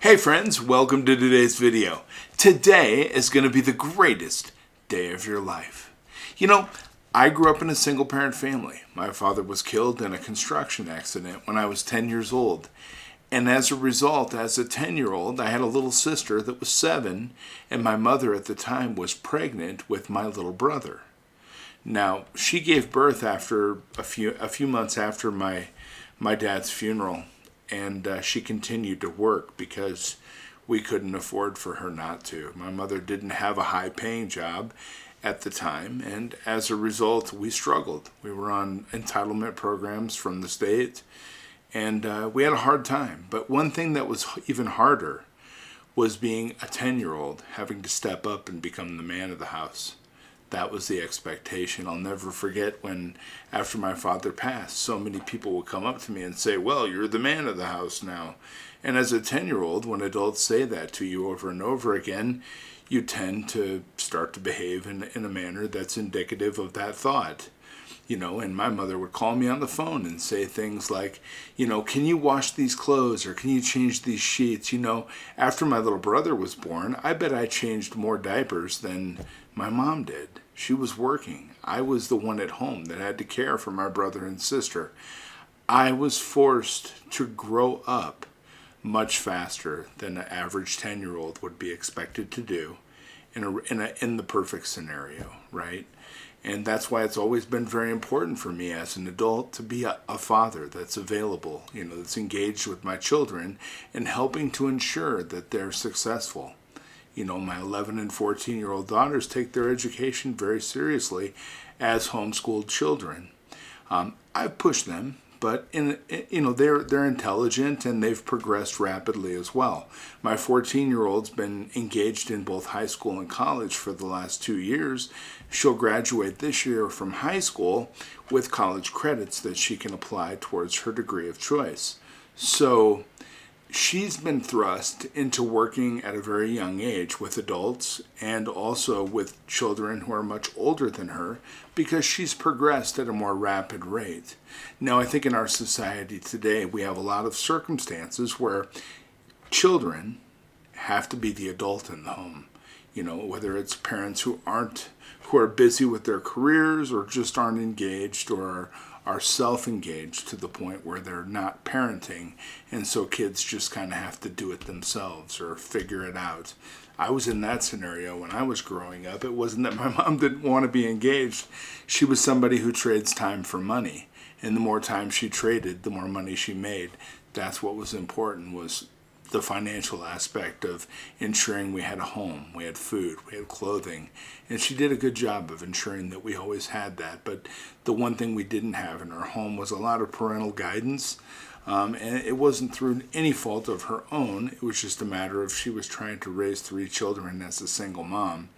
Hey friends, welcome to today's video. Today is going to be the greatest day of your life. I grew up in a single parent family. My father was killed in a construction accident when I was 10 years old. And as a result, as a 10-year-old, I had a little sister that was 7, and my mother at the time was pregnant with my little brother. Now, she gave birth after a few months after my dad's funeral. And she continued to work because we couldn't afford for her not to. My mother didn't have a high-paying job at the time, and as a result, we struggled. We were on entitlement programs from the state, and we had a hard time. But one thing that was even harder was being a 10-year-old, having to step up and become the man of the house. That was the expectation. I'll never forget when, after my father passed, so many people would come up to me and say, well, you're the man of the house now. And as a 10-year-old, when adults say that to you over and over again, you tend to start to behave in a manner that's indicative of that thought. And my mother would call me on the phone and say things like, can you wash these clothes or can you change these sheets? After my little brother was born, I bet I changed more diapers than my mom did. She was working. I was the one at home that had to care for my brother and sister. I was forced to grow up much faster than an average 10-year-old would be expected to do in the perfect scenario, right? And that's why it's always been very important for me as an adult to be a father that's available, that's engaged with my children and helping to ensure that they're successful. My 11 and 14-year-old daughters take their education very seriously as homeschooled children. I've pushed them, but they're intelligent and they've progressed rapidly as well. My 14-year-old's been engaged in both high school and college for the last 2 years. She'll graduate this year from high school with college credits that she can apply towards her degree of choice. So she's been thrust into working at a very young age with adults and also with children who are much older than her because she's progressed at a more rapid rate. Now, I think in our society today, we have a lot of circumstances where children have to be the adult in the home. Whether it's parents who are busy with their careers or just aren't engaged or are self-engaged to the point where they're not parenting, and so kids just kind of have to do it themselves or figure it out. I was in that scenario when I was growing up. It wasn't that my mom didn't want to be engaged. She was somebody who trades time for money, and the more time she traded, the more money she made. That's what was important, was the financial aspect of ensuring we had a home, we had food, we had clothing. And she did a good job of ensuring that we always had that. But the one thing we didn't have in our home was a lot of parental guidance. And it wasn't through any fault of her own. It was just a matter of she was trying to raise 3 children as a single mom.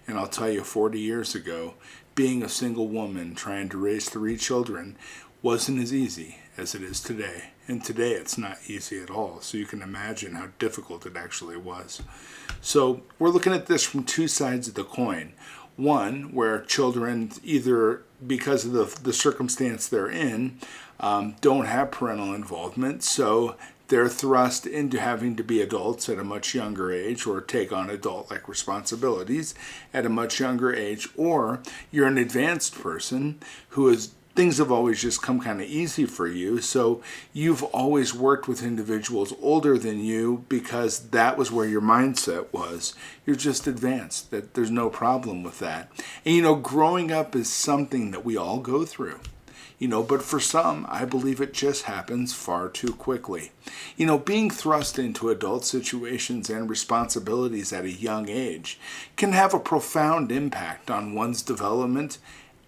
And I'll tell you, 40 years ago, being a single woman trying to raise 3 children wasn't as easy as it is today. And today it's not easy at all. So you can imagine how difficult it actually was. So we're looking at this from 2 sides of the coin. One, where children, either because of the circumstance they're in, don't have parental involvement, so they're thrust into having to be adults at a much younger age or take on adult-like responsibilities at a much younger age, or you're an advanced person things have always just come kind of easy for you, so you've always worked with individuals older than you because that was where your mindset was. You're just advanced, that there's no problem with that. And growing up is something that we all go through. But for some, I believe it just happens far too quickly. Being thrust into adult situations and responsibilities at a young age can have a profound impact on one's development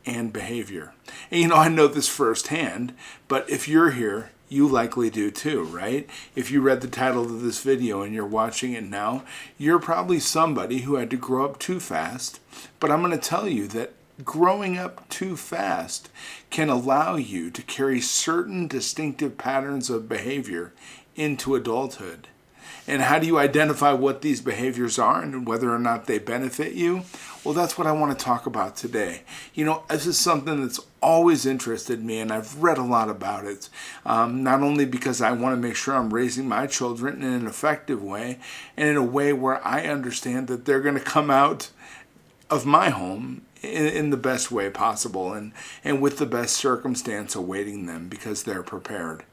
and behavior. And I know this firsthand, but if you're here, you likely do too, right? If you read the title of this video and you're watching it now, you're probably somebody who had to grow up too fast. But I'm going to tell you that growing up too fast can allow you to carry certain distinctive patterns of behavior into adulthood. And how do you identify what these behaviors are and whether or not they benefit you? Well, that's what I want to talk about today. This is something that's always interested me, and I've read a lot about it. Not only because I want to make sure I'm raising my children in an effective way, and in a way where I understand that they're going to come out of my home in the best way possible and with the best circumstance awaiting them because they're prepared.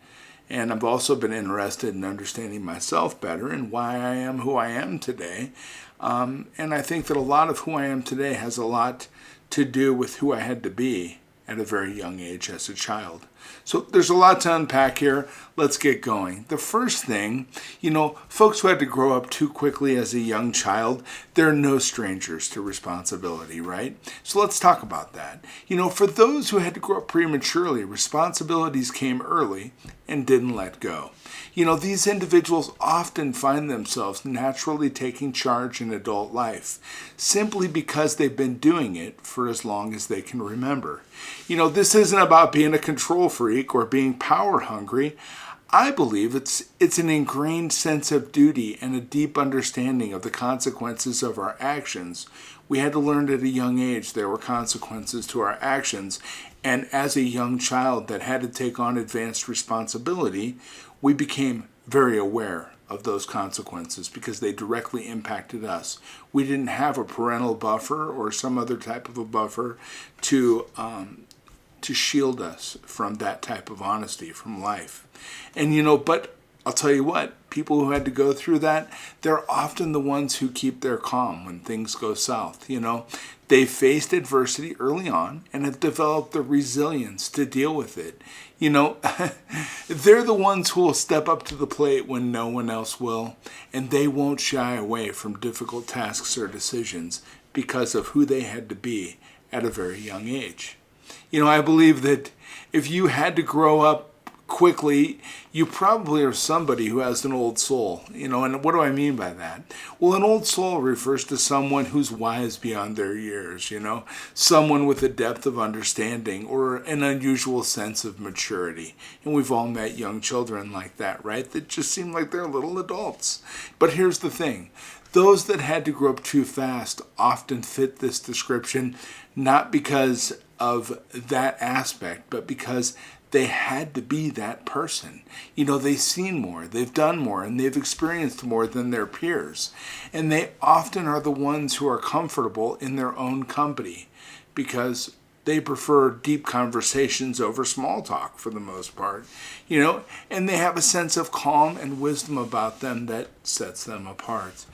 And I've also been interested in understanding myself better and why I am who I am today. And I think that a lot of who I am today has a lot to do with who I had to be at a very young age as a child. So there's a lot to unpack here. Let's get going. The first thing, folks who had to grow up too quickly as a young child, they're no strangers to responsibility, right? So let's talk about that. For those who had to grow up prematurely, responsibilities came early and didn't let go. These individuals often find themselves naturally taking charge in adult life, simply because they've been doing it for as long as they can remember. This isn't about being a control freak or being power hungry. I believe it's an ingrained sense of duty and a deep understanding of the consequences of our actions. We had to learn at a young age there were consequences to our actions, and as a young child that had to take on advanced responsibility, we became very aware of those consequences because they directly impacted us. We didn't have a parental buffer or some other type of a buffer to shield us from that type of honesty from life. And but I'll tell you what, people who had to go through that, they're often the ones who keep their calm when things go south. They faced adversity early on and have developed the resilience to deal with it. They're the ones who will step up to the plate when no one else will, and they won't shy away from difficult tasks or decisions because of who they had to be at a very young age. I believe that if you had to grow up quickly, you probably are somebody who has an old soul. And what do I mean by that? Well, an old soul refers to someone who's wise beyond their years, someone with a depth of understanding or an unusual sense of maturity. And we've all met young children like that, right? That just seem like they're little adults. But here's the thing. Those that had to grow up too fast often fit this description, not because of that aspect, but because they had to be that person. They've seen more, they've done more, and they've experienced more than their peers. And they often are the ones who are comfortable in their own company because they prefer deep conversations over small talk for the most part, and they have a sense of calm and wisdom about them that sets them apart.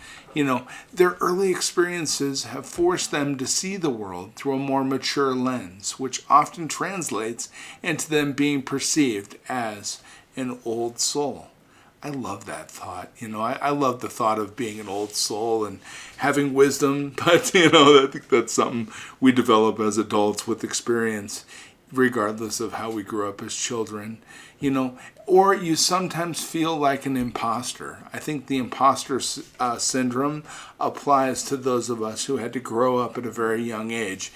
Their early experiences have forced them to see the world through a more mature lens, which often translates into them being perceived as an old soul. I love that thought. I love the thought of being an old soul and having wisdom, but, I think that's something we develop as adults with experience, regardless of how we grew up as children. Or you sometimes feel like an imposter. I think the imposter syndrome applies to those of us who had to grow up at a very young age.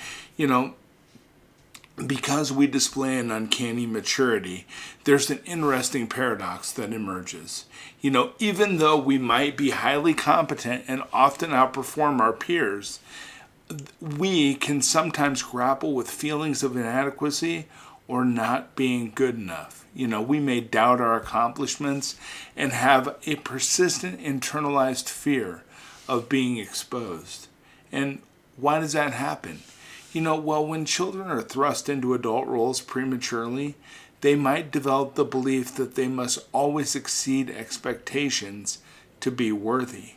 Because we display an uncanny maturity, there's an interesting paradox that emerges. Even though we might be highly competent and often outperform our peers, we can sometimes grapple with feelings of inadequacy or not being good enough. We may doubt our accomplishments and have a persistent internalized fear of being exposed. And why does that happen? When children are thrust into adult roles prematurely, they might develop the belief that they must always exceed expectations to be worthy.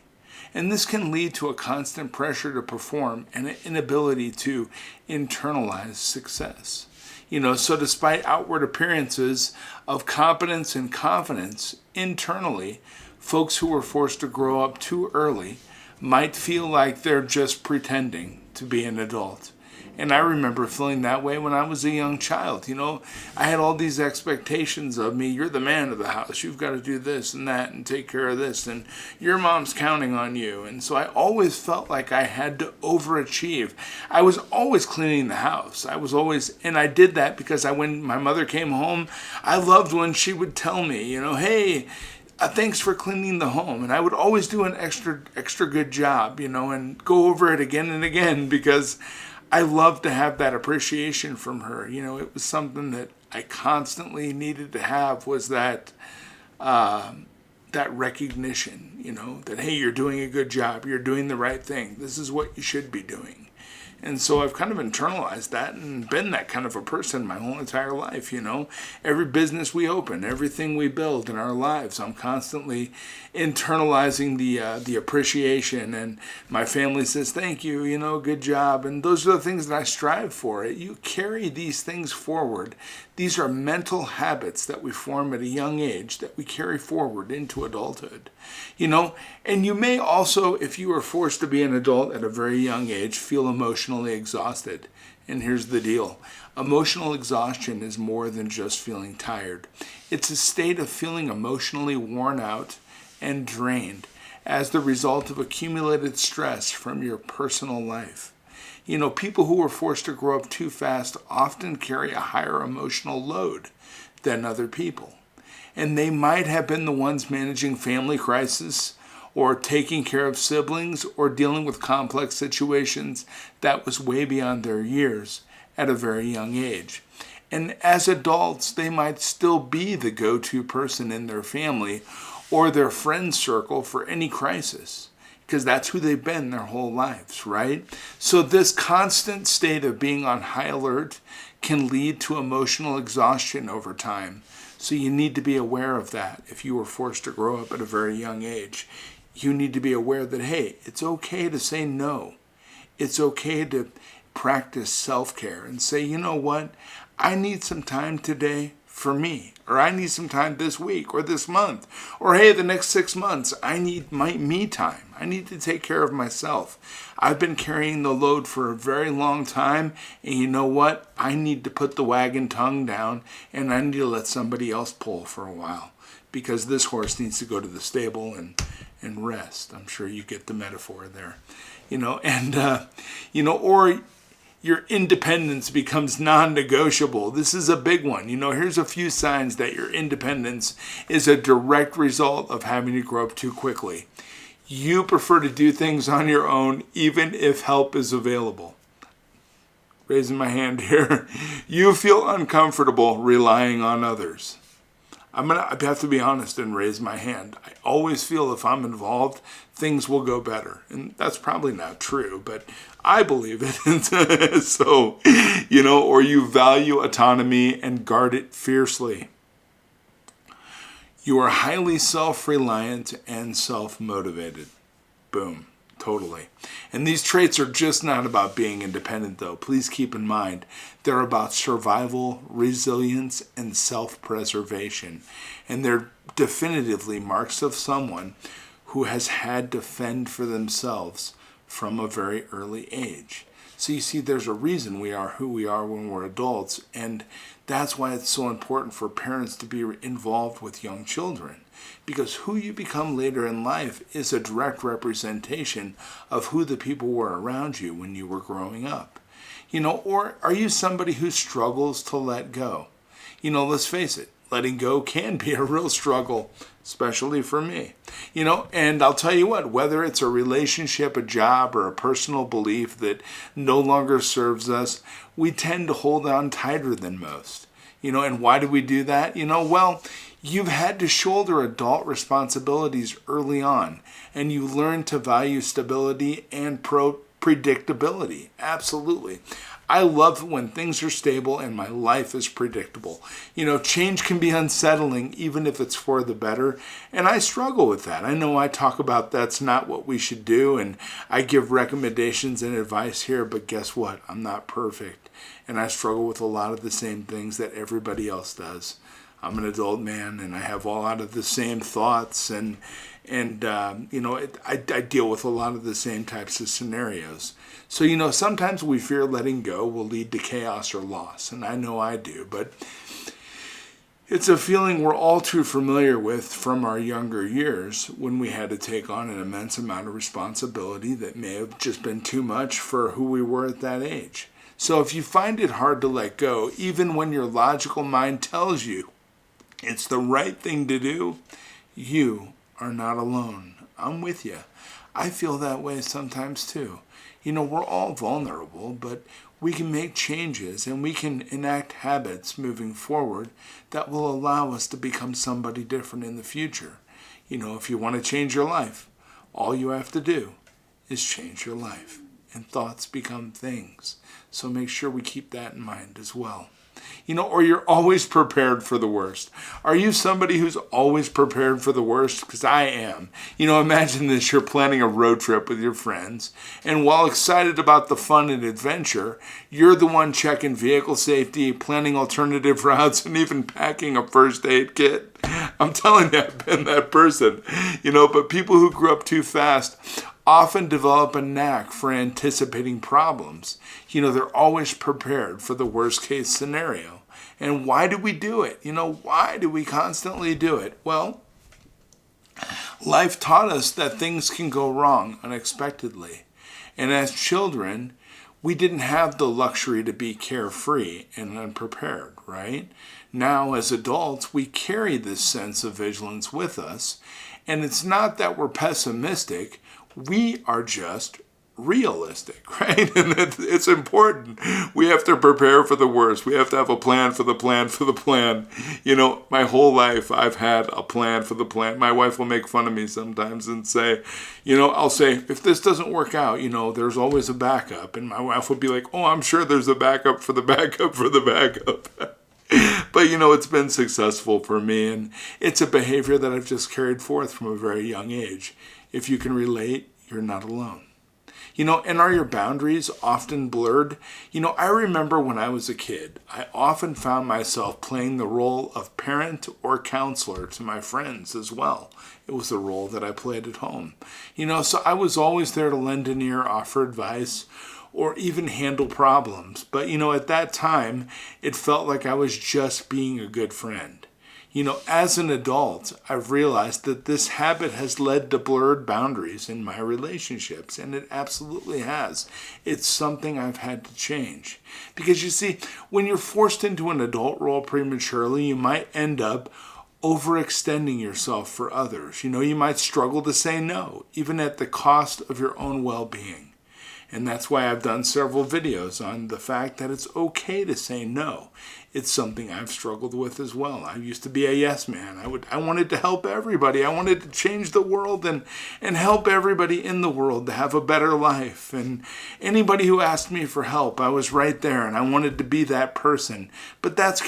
And this can lead to a constant pressure to perform and an inability to internalize success. So despite outward appearances of competence and confidence, internally, folks who were forced to grow up too early might feel like they're just pretending to be an adult. And I remember feeling that way when I was a young child. I had all these expectations of me. You're the man of the house. You've got to do this and that and take care of this. And your mom's counting on you. And so I always felt like I had to overachieve. I was always cleaning the house. And I did that because when my mother came home, I loved when she would tell me, hey, thanks for cleaning the home. And I would always do an extra good job, and go over it again and again because I love to have that appreciation from her. It was something that I constantly needed to have, was that that recognition, that, hey, you're doing a good job. You're doing the right thing. This is what you should be doing. And so I've kind of internalized that and been that kind of a person my whole entire life, Every business we open, everything we build in our lives, I'm constantly internalizing the appreciation. And my family says, thank you, good job. And those are the things that I strive for. You carry these things forward. These are mental habits that we form at a young age that we carry forward into adulthood. And you may also, if you are forced to be an adult at a very young age, feel emotionally exhausted. And here's the deal. Emotional exhaustion is more than just feeling tired. It's a state of feeling emotionally worn out and drained as the result of accumulated stress from your personal life. People who are forced to grow up too fast often carry a higher emotional load than other people. And they might have been the ones managing family crisis or taking care of siblings or dealing with complex situations that was way beyond their years at a very young age. And as adults, they might still be the go-to person in their family or their friend circle for any crisis, because that's who they've been their whole lives, right? So this constant state of being on high alert can lead to emotional exhaustion over time. So you need to be aware of that. If you were forced to grow up at a very young age, you need to be aware that, hey, it's okay to say no. It's okay to practice self-care and say, you know what? I need some time today for me, or I need some time this week or this month, or hey, the next 6 months, I need my me time. I need to take care of myself. I've been carrying the load for a very long time, and you know what? I need to put the wagon tongue down, and I need to let somebody else pull for a while, because this horse needs to go to the stable and rest. I'm sure you get the metaphor there, or your independence becomes non-negotiable. This is a big one. Here's a few signs that your independence is a direct result of having to grow up too quickly. You prefer to do things on your own, even if help is available. Raising my hand here. You feel uncomfortable relying on others. I have to be honest and raise my hand. I always feel if I'm involved, things will go better. And that's probably not true, but I believe it. So, or you value autonomy and guard it fiercely. You are highly self-reliant and self-motivated. Boom. Totally. And these traits are just not about being independent, though. Please keep in mind, they're about survival, resilience, and self-preservation. And they're definitively marks of someone who has had to fend for themselves from a very early age. So you see, there's a reason we are who we are when we're adults, and that's why it's so important for parents to be involved with young children. Because who you become later in life is a direct representation of who the people were around you when you were growing up. Or are you somebody who struggles to let go? Let's face it, letting go can be a real struggle, especially for me. And I'll tell you what, whether it's a relationship, a job, or a personal belief that no longer serves us, we tend to hold on tighter than most. And why do we do that? Well, you've had to shoulder adult responsibilities early on, and you learn to value stability and predictability. Absolutely. I love when things are stable and my life is predictable. Change can be unsettling even if it's for the better, and I struggle with that. I know I talk about that's not what we should do, and I give recommendations and advice here, but guess what? I'm not perfect, and I struggle with a lot of the same things that everybody else does. I'm an adult man, and I have a lot of the same thoughts, and I deal with a lot of the same types of scenarios. So, sometimes we fear letting go will lead to chaos or loss, and I know I do, but it's a feeling we're all too familiar with from our younger years when we had to take on an immense amount of responsibility that may have just been too much for who we were at that age. So if you find it hard to let go, even when your logical mind tells you it's the right thing to do, You are not alone. I'm with you. I feel that way sometimes too. We're all vulnerable, but we can make changes and we can enact habits moving forward that will allow us to become somebody different in the future. If you want to change your life, all you have to do is change your life. And thoughts become things. So make sure we keep that in mind as well. Or you're always prepared for the worst. Are you somebody who's always prepared for the worst? Because I am. Imagine this, you're planning a road trip with your friends, and while excited about the fun and adventure, you're the one checking vehicle safety, planning alternative routes, and even packing a first aid kit. I'm telling you, I've been that person. But people who grew up too fast often develop a knack for anticipating problems. They're always prepared for the worst case scenario. And why do we do it? Why do we constantly do it? Well, life taught us that things can go wrong unexpectedly. And as children, we didn't have the luxury to be carefree and unprepared, right? Now, as adults, we carry this sense of vigilance with us. And it's not that we're pessimistic. We are just realistic, right? And it's important. We have to prepare for the worst. We have to have a plan for the plan for the plan. My whole life I've had a plan for the plan. My wife will make fun of me sometimes and say, I'll say, if this doesn't work out, there's always a backup. And my wife will be like, oh, I'm sure there's a backup for the backup for the backup. But it's been successful for me, and it's a behavior that I've just carried forth from a very young age. If you can relate, you're not alone. And are your boundaries often blurred? I remember when I was a kid, I often found myself playing the role of parent or counselor to my friends as well. It was the role that I played at home. So I was always there to lend an ear, offer advice, or even handle problems. But, at that time, it felt like I was just being a good friend. As an adult, I've realized that this habit has led to blurred boundaries in my relationships, and it absolutely has. It's something I've had to change. Because you see, when you're forced into an adult role prematurely, you might end up overextending yourself for others. You might struggle to say no, even at the cost of your own well-being. And that's why I've done several videos on the fact that it's okay to say no. It's something I've struggled with as well. I used to be a yes man. I wanted to help everybody. I wanted to change the world and help everybody in the world to have a better life. And anybody who asked me for help, I was right there, and I wanted to be that person. But that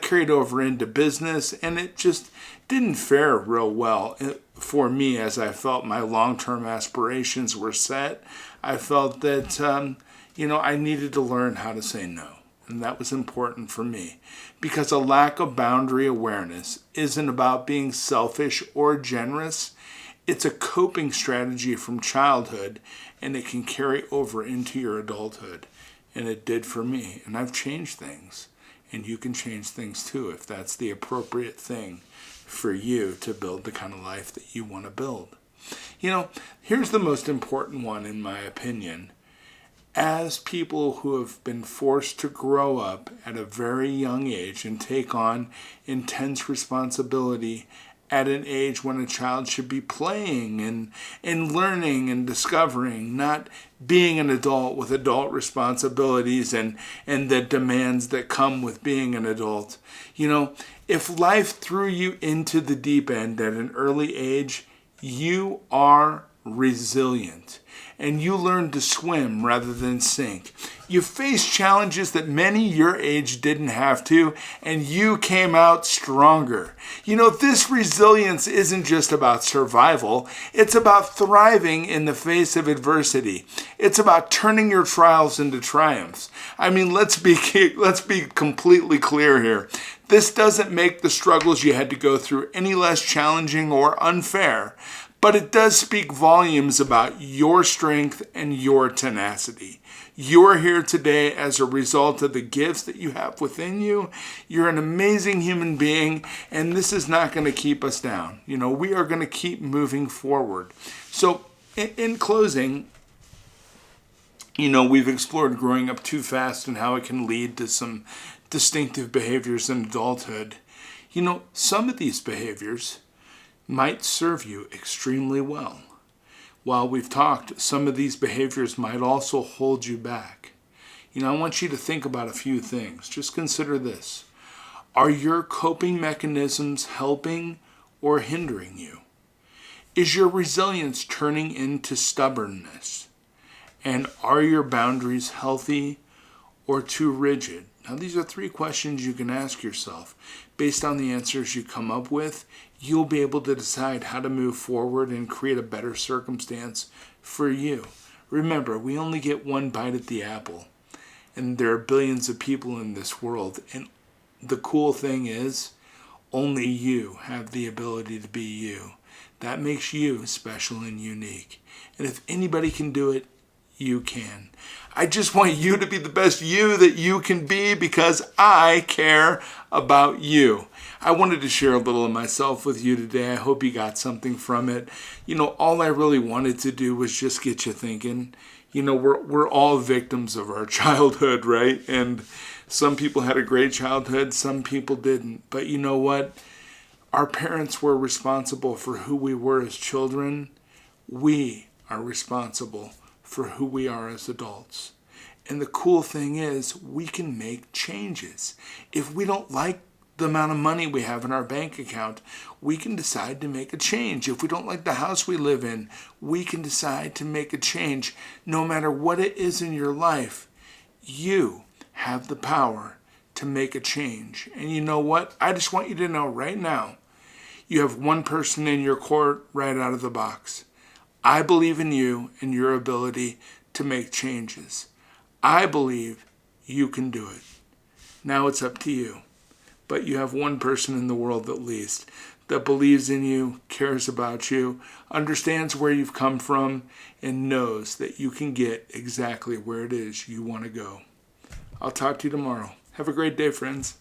carried over into business, and it just didn't fare real well for me as I felt my long-term aspirations were set. I felt that, I needed to learn how to say no. And that was important for me, because a lack of boundary awareness isn't about being selfish or generous. It's a coping strategy from childhood, and it can carry over into your adulthood. And it did for me. And I've changed things. And you can change things too if that's the appropriate thing for you to build the kind of life that you want to build. Here's the most important one in my opinion. As people who have been forced to grow up at a very young age and take on intense responsibility at an age when a child should be playing and learning and discovering, not being an adult with adult responsibilities and the demands that come with being an adult. If life threw you into the deep end at an early age, you are resilient, and you learn to swim rather than sink. You face challenges that many your age didn't have to, and you came out stronger. This resilience isn't just about survival. It's about thriving in the face of adversity. It's about turning your trials into triumphs. Let's be completely clear here. This doesn't make the struggles you had to go through any less challenging or unfair. But it does speak volumes about your strength and your tenacity. You're here today as a result of the gifts that you have within you. You're an amazing human being, and this is not going to keep us down. We are going to keep moving forward. So in closing, we've explored growing up too fast and how it can lead to some distinctive behaviors in adulthood. Some of these behaviors might serve you extremely well. While we've talked, some of these behaviors might also hold you back. I want you to think about a few things. Just consider this. Are your coping mechanisms helping or hindering you? Is your resilience turning into stubbornness? And are your boundaries healthy or too rigid? Now, these are 3 questions you can ask yourself. Based on the answers you come up with, you'll be able to decide how to move forward and create a better circumstance for you. Remember, we only get one bite at the apple, and there are billions of people in this world. And the cool thing is, only you have the ability to be you. That makes you special and unique. And if anybody can do it, you can. I just want you to be the best you that you can be because I care about you. I wanted to share a little of myself with you today. I hope you got something from it. All I really wanted to do was just get you thinking. We're all victims of our childhood, right? And some people had a great childhood, some people didn't. But you know what? Our parents were responsible for who we were as children. We are responsible for who we are as adults. And the cool thing is, we can make changes. If we don't like the amount of money we have in our bank account, we can decide to make a change. If we don't like the house we live in, we can decide to make a change. No matter what it is in your life, you have the power to make a change. And you know what? I just want you to know right now, you have one person in your court right out of the box. I believe in you and your ability to make changes. I believe you can do it. Now it's up to you. But you have one person in the world at least that believes in you, cares about you, understands where you've come from, and knows that you can get exactly where it is you want to go. I'll talk to you tomorrow. Have a great day, friends.